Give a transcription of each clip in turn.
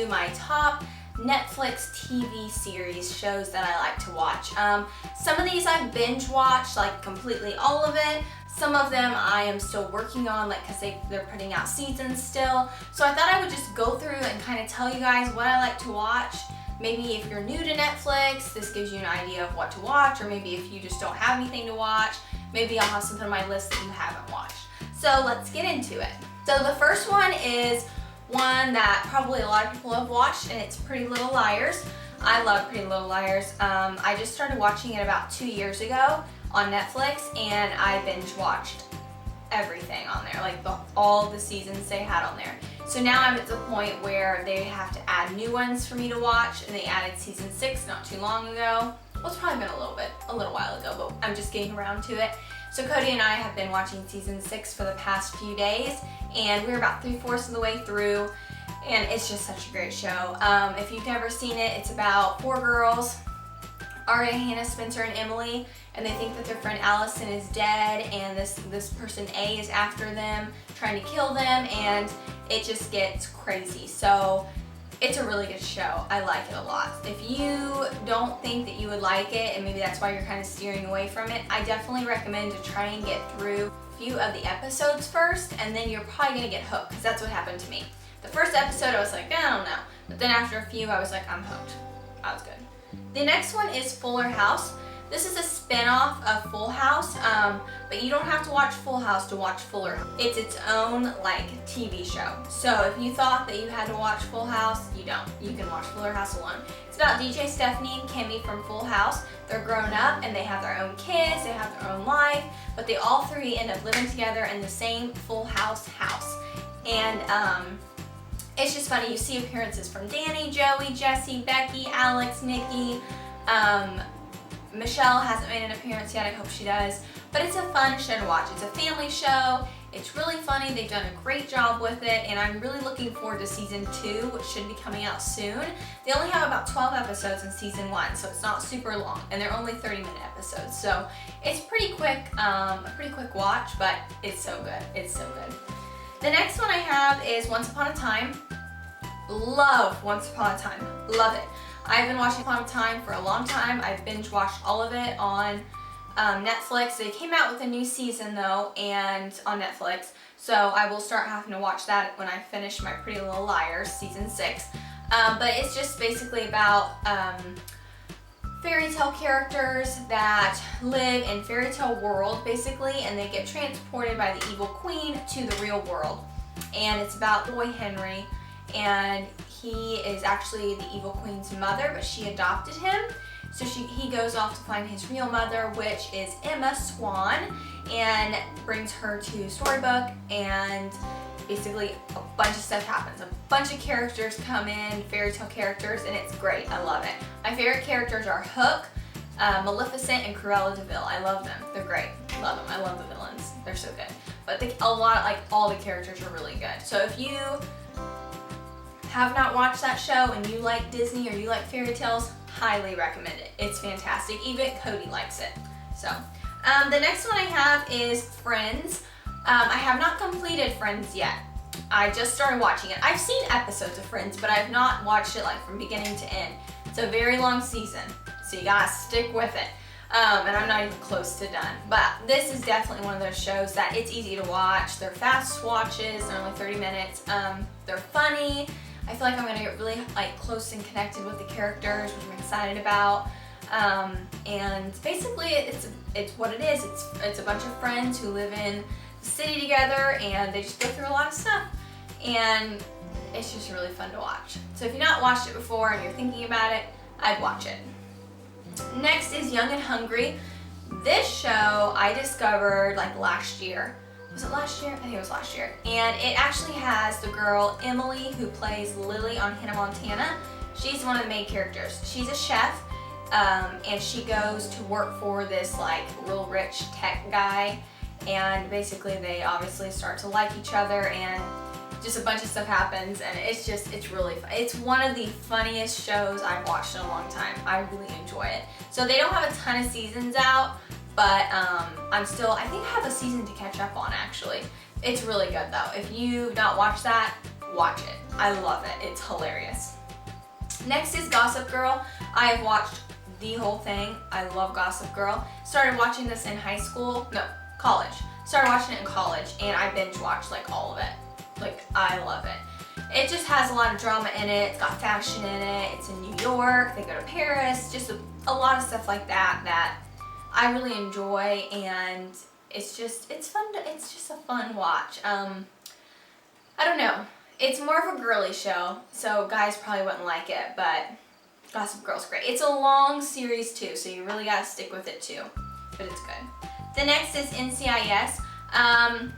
my top Netflix TV series shows that I like to watch. Some of these I've binge watched, like completely all of it. Some of them I am still working on, like because they're putting out seasons still. So I thought I would just go through and kind of tell you guys what I like to watch. Maybe if you're new to Netflix, this gives you an idea of what to watch, or maybe if you just don't have anything to watch, maybe I'll have something on my list that you haven't watched. So let's get into it. So the first one is one that probably a lot of people have watched, and it's Pretty Little Liars. I love Pretty Little Liars. I just started watching it about 2 years ago on Netflix, and I binge watched everything on there, like all the seasons they had on there. So now I'm at the point where they have to add new ones for me to watch, and they added season 6 not too long ago. Well, it's probably been a little while ago, but I'm just getting around to it. So Cody and I have been watching season 6 for the past few days, and we're about 3/4 of the way through, and it's just such a great show. If you've never seen it, it's about 4 girls, Aria, Hannah, Spencer, and Emily, and they think that their friend Allison is dead, and this person A is after them, trying to kill them, and it just gets crazy. So it's a really good show. I like it a lot. If you don't think that you would like it, and maybe that's why you're kind of steering away from it, I definitely recommend to try and get through a few of the episodes first, and then you're probably gonna get hooked, because that's what happened to me. The first episode I was like, I don't know, but then after a few I was like, I'm hooked. I was good. The next one is Fuller House. This is a spin-off of Full House, but you don't have to watch Full House to watch Fuller House. It's its own like TV show. So if you thought that you had to watch Full House, you don't. You can watch Fuller House alone. It's about DJ, Stephanie, and Kimmy from Full House. They're grown up and they have their own kids, they have their own life, but they all three end up living together in the same Full House house. And it's just funny. You see appearances from Danny, Joey, Jesse, Becky, Alex, Nikki. Michelle hasn't made an appearance yet. I hope she does. But it's a fun show to watch. It's a family show. It's really funny. They've done a great job with it, and I'm really looking forward to season 2, which should be coming out soon. They only have about 12 episodes in season 1, so it's not super long, and they're only 30-minute episodes. So it's pretty quick, a pretty quick watch, but it's so good. It's so good. The next one I have is Once Upon a Time. Love Once Upon a Time. Love it. I've been watching Upon a Time for a long time. I've binge watched all of it on Netflix. They came out with a new season though, and on Netflix, so I will start having to watch that when I finish my Pretty Little Liars season 6. But it's just basically about fairy tale characters that live in fairy tale world basically, and they get transported by the evil queen to the real world. And it's about the boy Henry, and he is actually the evil queen's mother, but she adopted him. So he goes off to find his real mother, which is Emma Swan, and brings her to Storybook, and basically a bunch of stuff happens. A bunch of characters come in, fairy tale characters, and it's great. I love it. My favorite characters are Hook, Maleficent, and Cruella de Vil. I love them. They're great. Love them. I love the villains. They're so good. But all the characters are really good. So if you have not watched that show and you like Disney or you like fairy tales, highly recommend it. It's fantastic. Even Cody likes it. So the next one I have is Friends. I have not completed Friends yet. I just started watching it. I've seen episodes of Friends, but I've not watched it like from beginning to end. It's a very long season, so you gotta stick with it. And I'm not even close to done. But this is definitely one of those shows that it's easy to watch. They're fast watches. They're only 30 minutes. They're funny. I feel like I'm gonna get really like close and connected with the characters, which I'm excited about. And basically, it's what it is. It's a bunch of friends who live in the city together, and they just go through a lot of stuff. And it's just really fun to watch. So if you've not watched it before and you're thinking about it, I'd watch it. Next is Young and Hungry. This show I discovered like last year. Was it last year? I think it was last year. And it actually has the girl Emily who plays Lily on Hannah Montana. She's one of the main characters. She's a chef, and she goes to work for this like real rich tech guy, and basically they obviously start to like each other, and just a bunch of stuff happens, and it's really fun. It's one of the funniest shows I've watched in a long time. I really enjoy it. So they don't have a ton of seasons out, but I think I have a season to catch up on actually. It's really good though. If you've not watched that, watch it. I love it. It's hilarious. Next is Gossip Girl. I have watched the whole thing. I love Gossip Girl. Started watching this in college. Started watching it in college, and I binge watched like all of it. Like, I love it. It just has a lot of drama in it. It's got fashion in it. It's in New York. They go to Paris. Just a lot of stuff like that I really enjoy, and it's fun. It's just a fun watch. I don't know. It's more of a girly show, so guys probably wouldn't like it, but Gossip Girl's great. It's a long series too, so you really gotta stick with it too, but it's good. The next is NCIS. I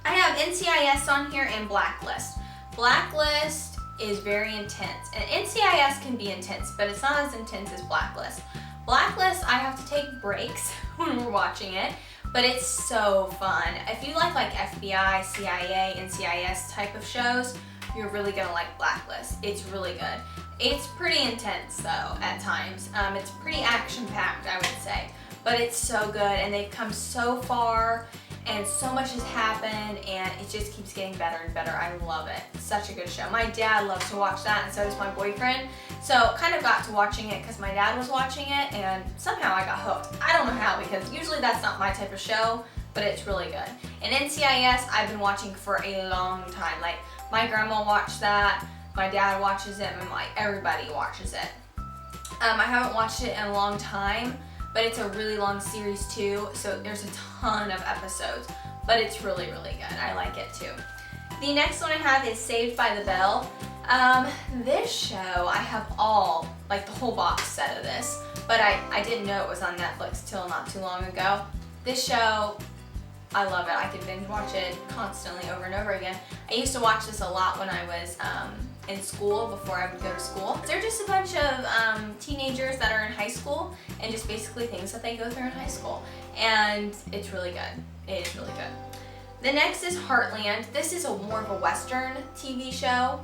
have NCIS on here and Blacklist. Blacklist is very intense, and NCIS can be intense, but it's not as intense as Blacklist. Blacklist, I have to take breaks when we're watching it, but it's so fun. If you like FBI, CIA, NCIS type of shows, you're really gonna like Blacklist. It's really good. It's pretty intense though at times. It's pretty action-packed, I would say, but it's so good, and they've come so far, and so much has happened, and it just keeps getting better and better. I love it. It's such a good show. My dad loves to watch that, and so does my boyfriend. So kind of got to watching it because my dad was watching it, and somehow I got hooked. I don't know how, because usually that's not my type of show, but it's really good. And NCIS, I've been watching for a long time. Like, my grandma watched that, my dad watches it, and like everybody watches it. I haven't watched it in a long time, but it's a really long series too, so there's a ton of episodes, but it's really, really good. I like it too. The next one I have is Saved by the Bell. This show, I have the whole box set of this, but I didn't know it was on Netflix till not too long ago. This show, I love it. I could binge watch it constantly over and over again. I used to watch this a lot when I was in school, before I would go to school. They're just a bunch of teenagers that are in high school, and just basically things that they go through in high school. And it's really good. It is really good. The next is Heartland. This is more of a Western TV show.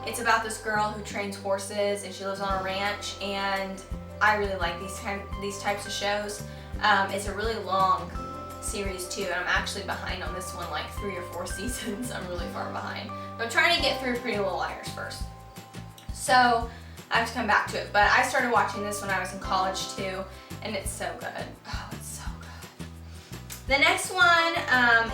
It's about this girl who trains horses, and she lives on a ranch, and I really like these types of shows. It's a really long series too, and I'm actually behind on this one, like 3 or 4 seasons. I'm really far behind. But I'm trying to get through Pretty Little Liars first. So I have to come back to it. But I started watching this when I was in college too, and it's so good. Oh, it's so good. The next one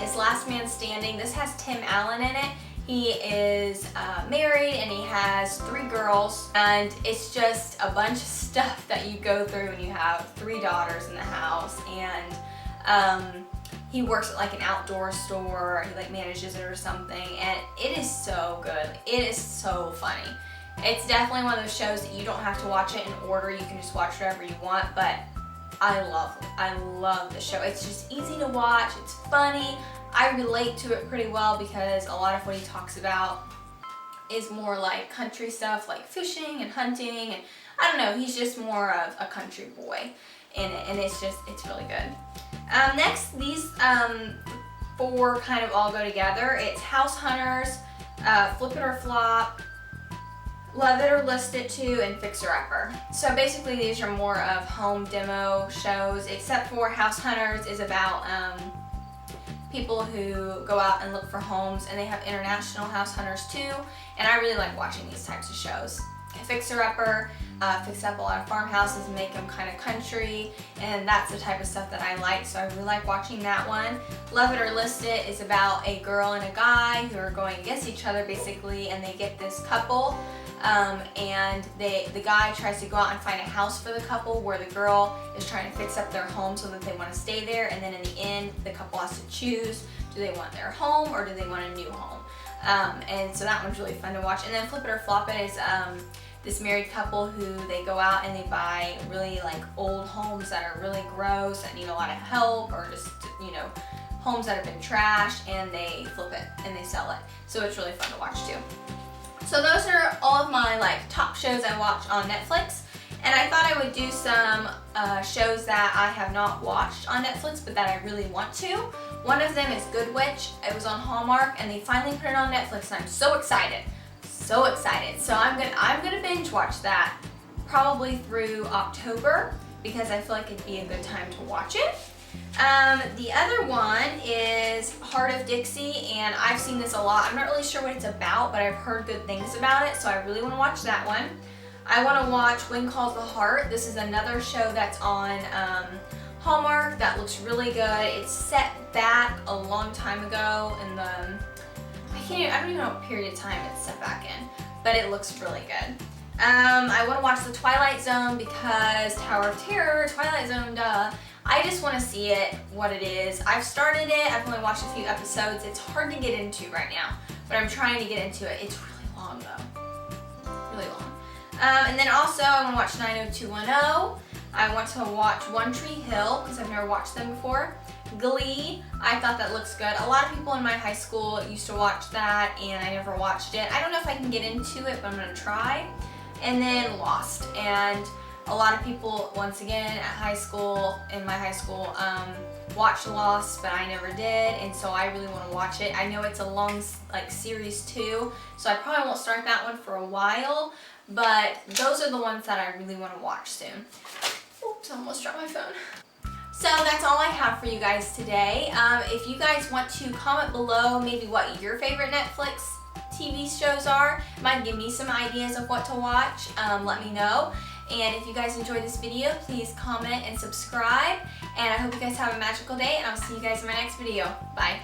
is Last Man Standing. This has Tim Allen in it. He is married, and he has 3 girls, and it's just a bunch of stuff that you go through when you have 3 daughters in the house. And he works at like an outdoor store. He like manages it or something, and it is so good. It is so funny. It's definitely one of those shows that you don't have to watch it in order. You can just watch whatever you want, but I love the show. It's just easy to watch. It's funny. I relate to it pretty well because a lot of what he talks about is more like country stuff, like fishing and hunting, and I don't know, he's just more of a country boy in it, and it's really good. Next, these 4 kind of all go together. It's House Hunters, Flip It or Flop, Love It or List It To, and Fixer Upper. So basically these are more of home demo shows, except for House Hunters is about people who go out and look for homes, and they have international house hunters too, and I really like watching these types of shows. Fixer Upper fix up a lot of farmhouses and make them kind of country, and that's the type of stuff that I like, so I really like watching that one. Love It or List It is about a girl and a guy who are going against each other basically, and they get this couple, and the guy tries to go out and find a house for the couple, where the girl is trying to fix up their home so that they want to stay there, and then in the end the couple has to choose, do they want their home or do they want a new home? And so that one's really fun to watch. And then Flip It or Flop It is this married couple who they go out and they buy really like old homes that are really gross, that need a lot of help, or just, you know, homes that have been trashed, and they flip it and they sell it. So it's really fun to watch too. So those are all of my like top shows I watch on Netflix, and I thought I would do some shows that I have not watched on Netflix but that I really want to. One of them is Good Witch. It was on Hallmark and they finally put it on Netflix, and I'm so excited. So excited. So I'm gonna binge watch that probably through October, because I feel like it'd be a good time to watch it. The other one is Heart of Dixie, and I've seen this a lot. I'm not really sure what it's about, but I've heard good things about it, so I really want to watch that one. I want to watch When Calls the Heart. This is another show that's on Hallmark that looks really good. It's set back a long time ago in the, I don't even know what period of time it's set back in, but it looks really good. I want to watch The Twilight Zone because Tower of Terror, Twilight Zone, duh. I just want to see it, what it is. I've started it, I've only watched a few episodes. It's hard to get into right now, but I'm trying to get into it. It's really long though, really long. And then also I want to watch 90210. I want to watch One Tree Hill because I've never watched them before. Glee, I thought that looks good. A lot of people in my high school used to watch that and I never watched it. I don't know if I can get into it, but I'm going to try. And then Lost, and a lot of people, once again, at high school, in my high school, watched Lost, but I never did, and so I really want to watch it. I know it's a long, series too, so I probably won't start that one for a while, but those are the ones that I really want to watch soon. Oops, I almost dropped my phone. So that's all I have for you guys today. If you guys want to comment below maybe what your favorite Netflix TV shows are, might give me some ideas of what to watch, let me know. And if you guys enjoyed this video, please comment and subscribe. And I hope you guys have a magical day, and I'll see you guys in my next video. Bye.